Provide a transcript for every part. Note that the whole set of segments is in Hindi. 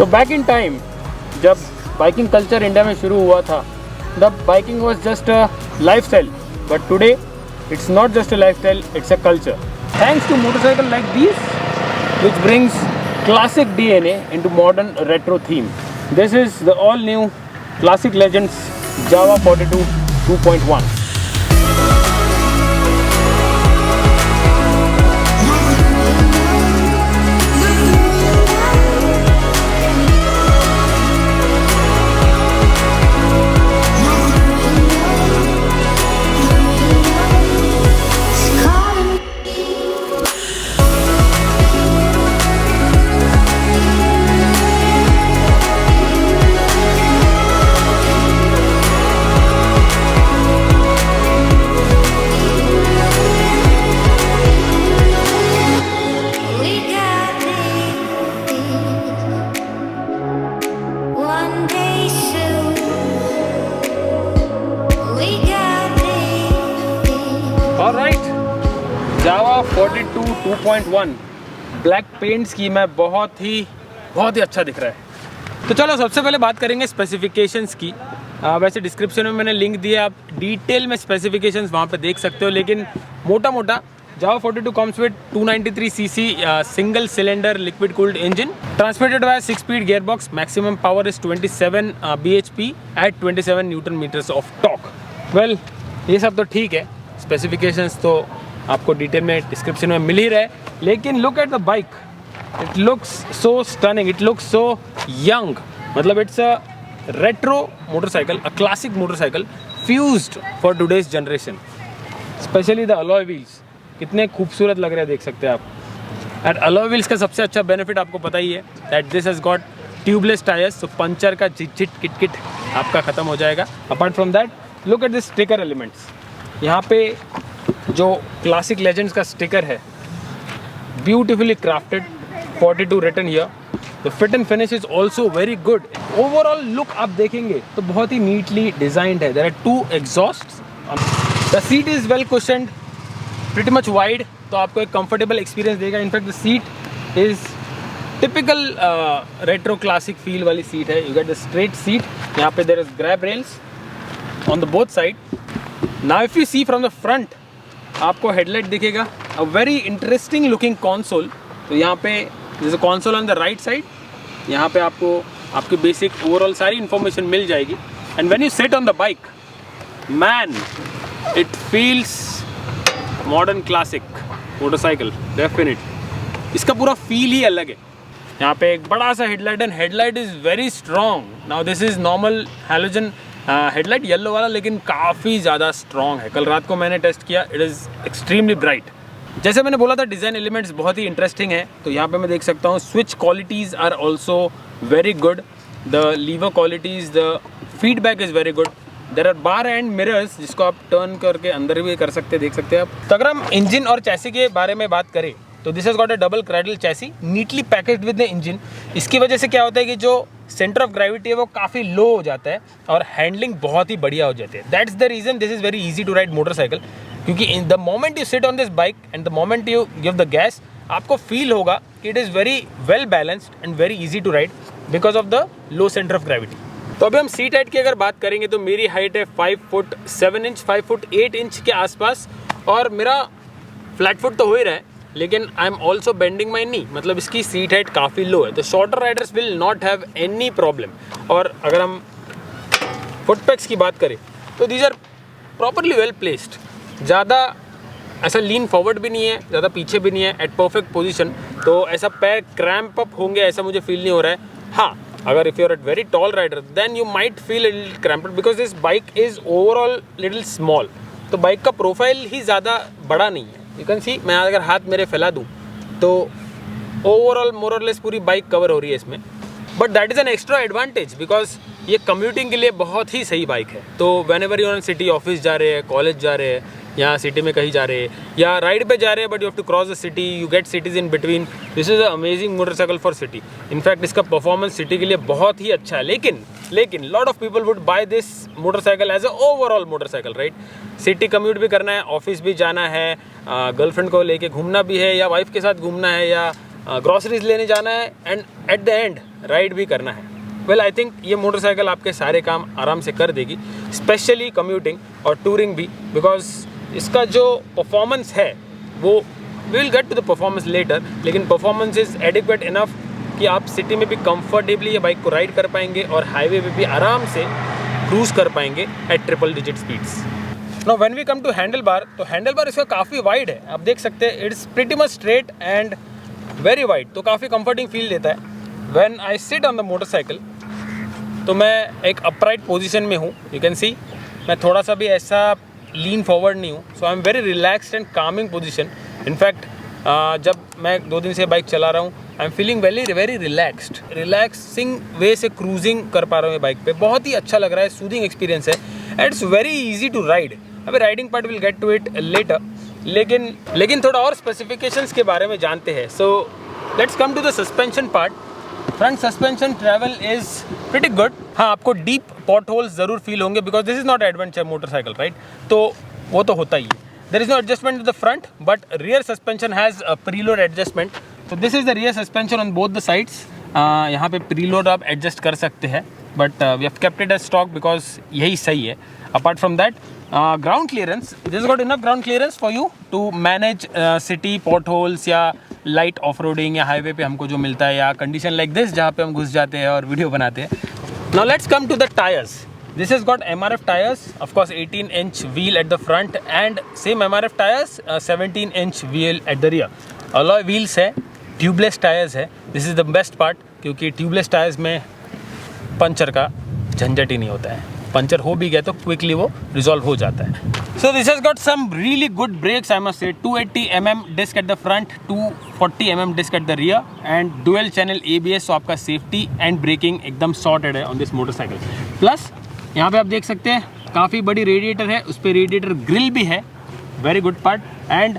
So back in time, जब बाइकिंग कल्चर इंडिया में शुरू हुआ था, the biking was just a lifestyle. But today, it's not just a lifestyle, it's a culture. Thanks to motorcycles like these, which brings classic DNA into modern retro theme. This is the all-new Classic Legends Java 42 2.1. Java 42 2.1 black paint scheme है, बहुत ही अच्छा दिख रहा है। तो चलो सबसे पहले बात करेंगे स्पेसिफिकेशंस की। वैसे डिस्क्रिप्शन में मैंने लिंक दिया, आप डिटेल में स्पेसिफिकेशंस वहाँ पे देख सकते हो, लेकिन मोटा Jawa 42 comes with 293 CC single cylinder liquid cooled engine transmitted by 6 speed gear box. Maximum power is 27 bhp at 27 newton meters of torque. Well, ये सब तो ठीक है, स्पेसिफिकेशंस तो आपको डिटेल में डिस्क्रिप्शन में मिल ही रहा है, लेकिन look at the bike, it looks so stunning, it looks so young. मतलब it's a retro motorcycle, a classic motorcycle fused for today's generation. Specially the alloy wheels कितने खूबसूरत लग रहे हैं, देख सकते हैं आप। एंड अलॉय व्हील्स का सबसे अच्छा बेनिफिट आपको पता ही है that this has got tubeless tyres, तो पंचर का झिट किट आपका ख़त्म हो जाएगा। Apart from that, look at this sticker elements. यहाँ पे जो क्लासिक लेजेंड्स का स्टिकर है, beautifully crafted, 42 written here. The fit and finish is also very good. Overall look आप देखेंगे तो बहुत ही नीटली डिजाइंड है। There are 2 exhausts. The seat is well cushioned, pretty much wide, तो आपको एक कंफर्टेबल एक्सपीरियंस देगा। In fact the seat is typical retro classic feel वाली सीट है। You get the straight seat, यहाँ पे there is grab rails on the both side. Now if you see from the front, आपको हेडलाइट दिखेगा, a very interesting looking console. तो यहाँ पे जैसे console on the right side, यहाँ पे आपको आपकी बेसिक ओवरऑल सारी इन्फॉर्मेशन मिल जाएगी। And when you sit on the bike, man, it feels modern classic motorcycle definitely. इसका पूरा फील ही अलग है। यहाँ पे एक बड़ा सा headlight, and headlight is very strong. Now this is normal halogen headlight yellow वाला, लेकिन काफ़ी ज़्यादा स्ट्रॉन्ग है। कल रात को मैंने टेस्ट किया, इट इज़ एक्सट्रीमली ब्राइट। जैसे मैंने बोला था, डिज़ाइन एलिमेंट्स बहुत ही इंटरेस्टिंग है। तो यहाँ पे मैं देख सकता हूँ switch qualities are also very good, the lever qualities, the feedback is very good. There are bar and mirrors, जिसको आप टर्न करके अंदर भी कर सकते हैं, देख सकते हैं आप। तो अगर हम इंजन और चैसी के बारे में बात करें, तो this has got a double cradle chassis, neatly packaged with the engine. इसकी वजह से क्या होता है कि जो सेंटर ऑफ ग्रेविटी है वो काफ़ी लो हो जाता है और हैंडलिंग बहुत ही बढ़िया हो जाती है। That's the reason this is very easy to ride motorcycle, क्योंकि in the moment you sit on this bike and the moment you give the gas, आपको फील होगा कि it is very well balanced and very easy to ride because of the low centre of gravity. तो अभी हम सीट हाइट की अगर बात करेंगे, तो मेरी हाइट है 5 फुट 7 इंच, 5 फुट 8 इंच के आसपास, और मेरा फ्लैट फुट तो हो ही रहा है, लेकिन I am also bending my knee, मतलब इसकी सीट हाइट काफ़ी लो है। तो shorter riders will not have any problem. और अगर हम फुट पैक्स की बात करें, तो these are properly well placed. ज़्यादा ऐसा लीन फॉरवर्ड भी नहीं है, ज़्यादा पीछे भी नहीं है, एट परफेक्ट पोजीशन। तो ऐसा पैर क्रैम्प अप होंगे ऐसा मुझे फील नहीं हो रहा है। हाँ, अगर if you are at very tall rider, then you might feel little cramped because this bike is overall little small. तो बाइक का प्रोफाइल ही ज़्यादा बड़ा नहीं है। यू कैन सी, मैं अगर हाथ मेरे फैला दूँ तो ओवरऑल मोर और लेस पूरी बाइक कवर हो रही है इसमें। But that is an extra advantage because ये कम्यूटिंग के लिए बहुत ही सही बाइक है। तो when ever you on city, office जा रहे हैं, कॉलेज जा रहे हैं, या सिटी में कहीं जा रहे हैं, या राइड पे जा रहे हैं, but you have to cross the city, you get cities in between, this is a amazing motorcycle for city. In fact इसका परफॉर्मेंस सिटी के लिए बहुत ही अच्छा है। लेकिन lot of people would buy this motorcycle as a overall motorcycle, right. City commute भी करना है, ऑफिस भी जाना है, गर्लफ्रेंड को लेके घूमना भी है, या वाइफ के साथ घूमना है, या ग्रॉसरीज लेने जाना है and at the end ride भी करना है। वेल आई थिंक ये मोटरसाइकिल आपके सारे काम आराम से कर देगी, स्पेशली कम्यूटिंग और टूरिंग भी, बिकॉज इसका जो परफॉर्मेंस है वो we will get to the performance later, लेकिन परफॉर्मेंस इज़ एडिक्वेट इनफ कि आप सिटी में भी कंफर्टेबली ये बाइक को राइड कर पाएंगे और हाईवे पे भी आराम से क्रूज कर पाएंगे at triple digit speeds. Now when we come to handle bar, तो हैंडल बार इसका काफ़ी वाइड है, आप देख सकते हैं it's pretty much straight and very wide, तो काफ़ी कंफर्टिंग फील देता है। When I sit on the motorcycle तो मैं एक अपराइट पोजीशन में हूँ, यू कैन सी, मैं थोड़ा सा भी ऐसा लीन फॉरवर्ड नहीं हूँ, so I am very relaxed and calming position. In fact जब मैं 2 दिन से बाइक चला रहा हूँ, I am feeling very relaxed, relaxing way से क्रूजिंग कर पा रहा हूँ ये बाइक पे, बहुत ही अच्छा लग रहा है, सूदिंग एक्सपीरियंस है and it's very easy to ride. अभी riding part will get to it later, लेकिन थोड़ा और स्पेसिफिकेशंस के बारे में जानते हैं। So let's come to the suspension part. Front suspension travel is pretty good. हाँ, आपको डीप पॉट होल्स ज़रूर फील होंगे because this is not adventure motorcycle, right, तो वो तो होता ही है। There is no adjustment to the front, but rear suspension has a preload adjustment, तो this is the rear suspension on both the sides. यहाँ पे प्रीलोड आप एडजस्ट कर सकते हैं, but we have kept it as stock because यही सही है। Apart from that, ground clearance, this got enough ground clearance for you to manage city pot holes या लाइट ऑफ रोडिंग या हाईवे पे हमको जो मिलता है, या कंडीशन लाइक दिस जहाँ पे हम घुस जाते हैं और वीडियो बनाते हैं। Now let's come to the tyres. This has got MRF tires, of course 18-inch wheel at the front and same MRF tires, 17-inch wheel at the rear. Alloy wheels है, tubeless tires है, this is the best part क्योंकि tubeless tires में पंचर का झंझट ही नहीं होता है, पंचर हो भी गया तो क्विकली वो रिजॉल्व हो जाता है। So this has got some really good brakes, I must say, 280 mm disc at the front, 240 mm disc at the rear and dual channel ABS, so आपका safety and braking एकदम sorted है on this motorcycle. Plus यहाँ पे आप देख सकते हैं काफ़ी बड़ी रेडिएटर है, उस पर रेडिएटर ग्रिल भी है, very good part. And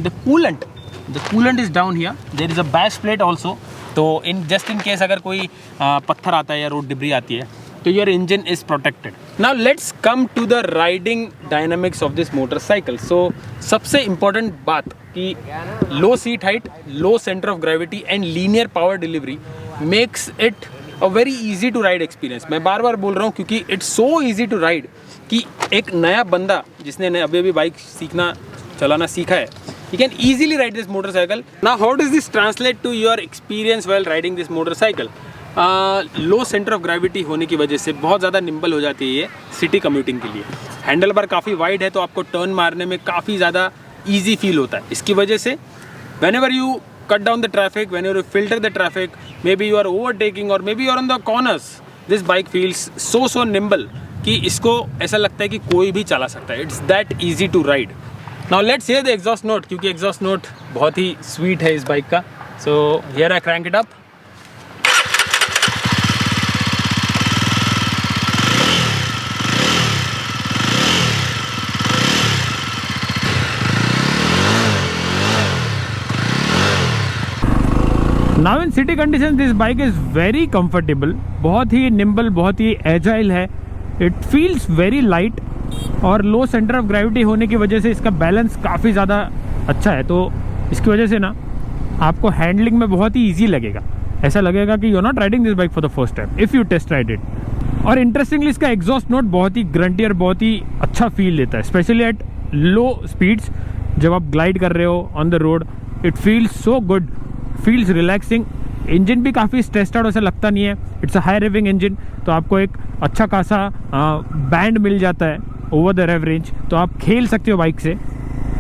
the coolant is down here, there is a bash plate also, तो इन जस्ट इन केस अगर कोई पत्थर आता है या रोड डिब्री आती है तो your engine is protected. Now let's come to the riding dynamics of this motorcycle. So सबसे इम्पॉर्टेंट बात कि low seat height, low centre of gravity and linear power delivery makes it a very easy to ride experience. मैं बार बार बोल रहा हूँ क्योंकि it's so easy to ride कि एक नया बंदा जिसने अभी बाइक चलाना सीखा है, you can easily ride this motorcycle. Now how does this translate to your experience while riding this motorcycle? Low centre of gravity होने की वजह से बहुत ज़्यादा निम्बल हो जाती है ये सिटी कम्यूटिंग के लिए। हैंडल बार काफ़ी वाइड है तो आपको टर्न मारने में काफ़ी ज़्यादा ईजी फील होता है। इसकी वजह से whenever you cut down the traffic, whenever you filter the traffic, maybe you are overtaking or maybe you are on the corners, this bike feels so nimble कि इसको ऐसा लगता है कि कोई भी चला सकता है। It's that easy to ride. Now let's hear the exhaust note क्योंकि exhaust note बहुत ही sweet है इस बाइक का। So here I crank it up. Now in city conditions this bike is very comfortable, बहुत ही nimble, बहुत ही agile है। It feels very light और लो सेंटर ऑफ ग्रेविटी होने की वजह से इसका बैलेंस काफ़ी ज़्यादा अच्छा है, तो इसकी वजह से ना आपको हैंडलिंग में बहुत ही ईजी लगेगा। ऐसा लगेगा कि you are not riding this bike for the first time if you test ride it. और इंटरेस्टिंगली इसका एग्जॉस्ट नोट बहुत ही ग्रंटी और बहुत ही अच्छा फील देता है, स्पेशली एट लो स्पीड्स। जब आप ग्लाइड कर रहे हो on the road, it feels so good, feels relaxing. Engine भी काफ़ी स्ट्रेस्ड आउट ऐसा लगता नहीं है, it's a high raving engine, तो आपको एक अच्छा खासा बैंड मिल जाता है ओवर द रेव रेंज, तो आप खेल सकते हो बाइक से।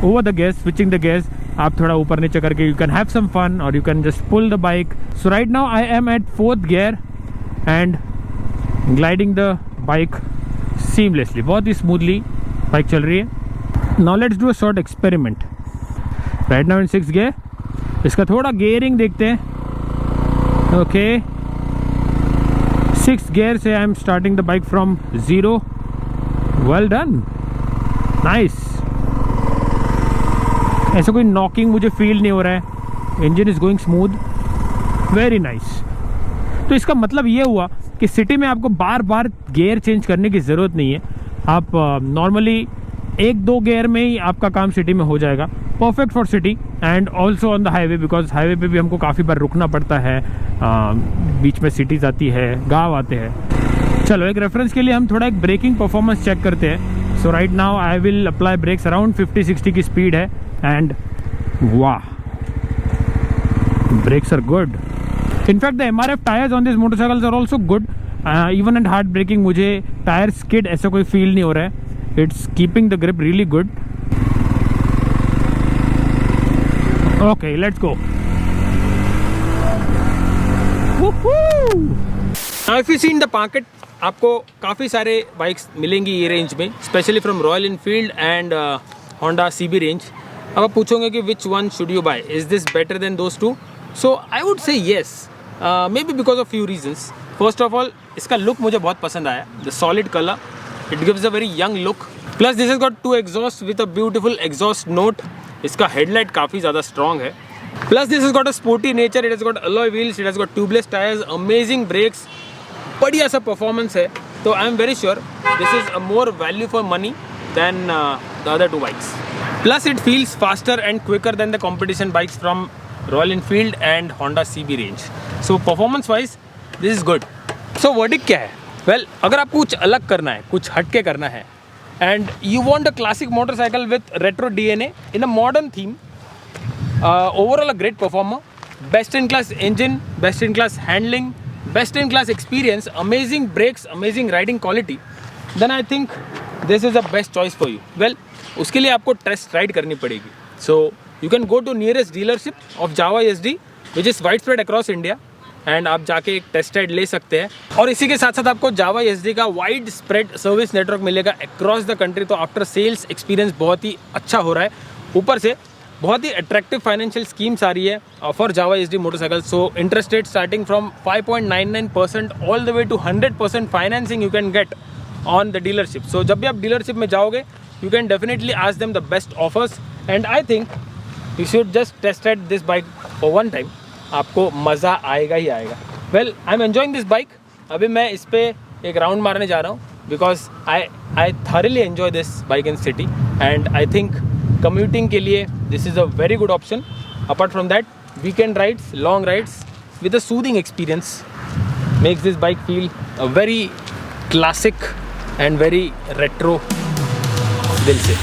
Over the gears, switching the gears, आप थोड़ा ऊपर नीचे करके you can have some fun और you can just pull the bike. So right now I am at 4th gear and gliding the bike seamlessly, बहुत ही स्मूथली बाइक चल रही है। Now let's do a short experiment. Right now in 6th gear, इसका थोड़ा गियरिंग देखते हैं। ओके, 6th गियर से I am starting the bike from 0। Well done, nice. ऐसा कोई नॉकिंग मुझे फील नहीं हो रहा है, engine is going smooth, very nice. तो इसका मतलब ये हुआ कि सिटी में आपको बार बार गियर चेंज करने की ज़रूरत नहीं है। आप नॉर्मली 1-2 गियर में ही आपका काम सिटी में हो जाएगा। Perfect for city and also on the highway, because highway पे भी हमको काफ़ी बार रुकना पड़ता है, बीच में सिटीज़ आती है, गांव आते हैं। चलो एक रेफरेंस के लिए हम थोड़ा एक ब्रेकिंग परफॉर्मेंस चेक करते हैं। So right now I will apply brakes, around 50-60 की स्पीड है एंड वाह, brakes are good. In fact, the MRF tires on these motorcycles are also good. Even at hard braking मुझे टायर skid ऐसा कोई फील नहीं हो रहा है. It's keeping the grip really good. Okay, let's go. Woohoo! Now if you see in the market, आपको काफ़ी सारे बाइक्स मिलेंगी ये रेंज में, specially from Royal Enfield and Honda CB range. अब आप पूछोगे कि which one should you buy, is this better than those two? So I would say yes, maybe because of few reasons. First of all, इसका लुक मुझे बहुत पसंद आया, the solid colour, it gives a very young look. Plus this has got 2 exhaust with a beautiful exhaust note. इसका हेडलाइट काफ़ी ज़्यादा स्ट्रॉन्ग है। Plus this has got a sporty nature, it has got alloy wheels, it has got tubeless tyres, amazing brakes, बढ़िया सा परफॉर्मेंस है। तो I am very sure this is a more value for money than the other 2 bikes. Plus it feels faster and quicker than the competition bikes from Royal Enfield and Honda CB range. So performance wise this is good. So verdict क्या है? Well, अगर आपको कुछ अलग करना है, कुछ हटके करना है and you want a classic motorcycle with retro DNA in a modern theme, overall a great performer, best in class engine, best in class handling, best in class experience, amazing brakes, amazing riding quality, then I think this is the best choice for you. Well, उसके लिए आपको टेस्ट राइड करनी पड़ेगी। So you can go to nearest dealership of Jawa SD which is wide spread across India, and आप जाके एक टेस्ट राइड ले सकते हैं। और इसी के साथ साथ आपको जावा SD का वाइड स्प्रेड सर्विस नेटवर्क मिलेगा अक्रॉस द कंट्री। तो आफ्टर सेल्स एक्सपीरियंस बहुत ही अच्छा हो रहा है। ऊपर से बहुत ही अट्रैक्टिव फाइनेंशियल स्कीम्स आ रही है for Jawa SD motorcycle. So interest rate starting from 5.99% all the way to 100% financing you can get on the dealership. सो जब भी आप डीलरशिप में जाओगे, you can definitely ask them the best offers, and I think you should just test ride this bike for one time. आपको मज़ा आएगा ही आएगा। Well, I'm enjoying this bike. अभी मैं इस पे एक राउंड मारने जा रहा हूँ because I thoroughly enjoy this bike in city, and I think commuting के लिए this is a very good option. Apart from that, weekend rides, long rides with a soothing experience makes this bike feel a very classic and very retro दिल से।